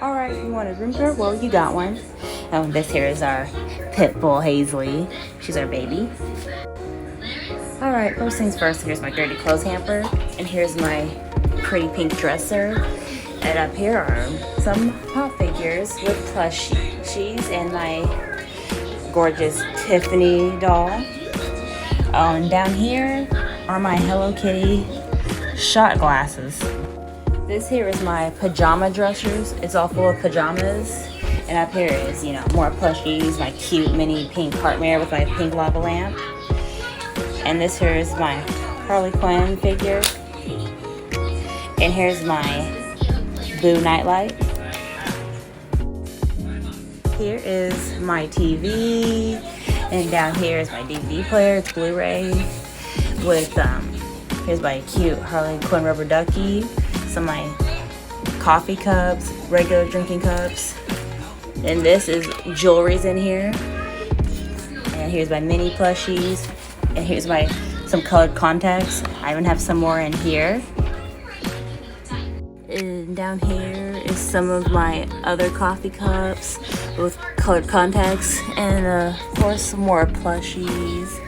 Alright, you want a room tour? Well, you got one. This here is our pit bull, Hazley. She's our baby. Alright, first things first, here's my dirty clothes hamper. And here's my pretty pink dresser. And up here are some pop figures with plushies and my gorgeous Tiffany doll. And down here are my Hello Kitty shot glasses. This here is my pajama dressers. It's all full of pajamas. And up here is, more plushies, my cute mini pink heart mirror with my pink lava lamp. And this here is my Harley Quinn figure. And here's my Boo nightlight. Here is my TV. And down here is my DVD player. It's Blu-ray with, here's my cute Harley Quinn rubber ducky. Some of my coffee cups, regular drinking cups. And this is jewelry's in here. And here's my mini plushies. And here's some colored contacts. I even have some more in here. And down here is some of my other coffee cups with colored contacts. And of course some more plushies.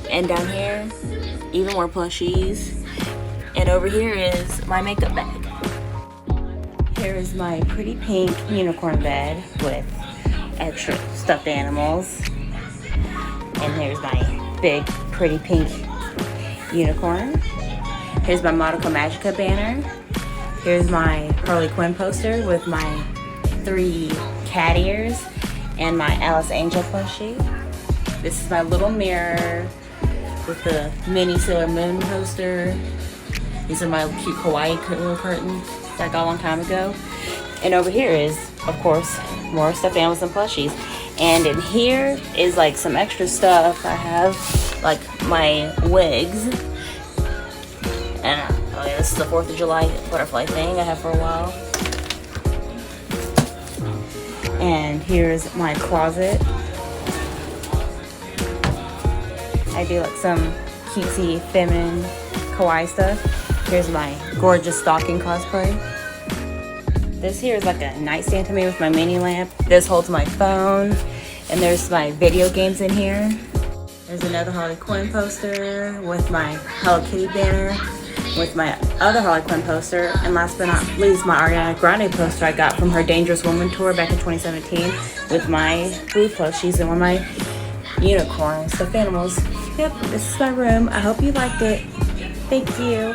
And down here, even more plushies. And over here is my makeup bag. Here is my pretty pink unicorn bed with extra stuffed animals. And here's my big, pretty pink unicorn. Here's my Monaco Magica banner. Here's my Harley Quinn poster with my 3 cat ears and my Alice Angel plushie. This is my little mirror with the mini Sailor Moon poster. These are my cute kawaii little curtains that I got a long time ago. And over here is, of course, more stuffed animals and plushies. And in here is like some extra stuff. I have like my wigs. And oh yeah, this is the 4th of July butterfly thing I have for a while. And here's my closet. I do like some cutesy, feminine, kawaii stuff. Here's my gorgeous stocking cosplay. This here is like a nightstand to me with my mini lamp. This holds my phone. And there's my video games in here. There's another Harley Quinn poster with my Hello Kitty banner, with my other Harley Quinn poster, and last but not least, my Ariana Grande poster I got from her Dangerous Woman tour back in 2017 with my Boo plushies and one of my unicorn stuffed animals. Yep, this is my room. I hope you liked it. Thank you.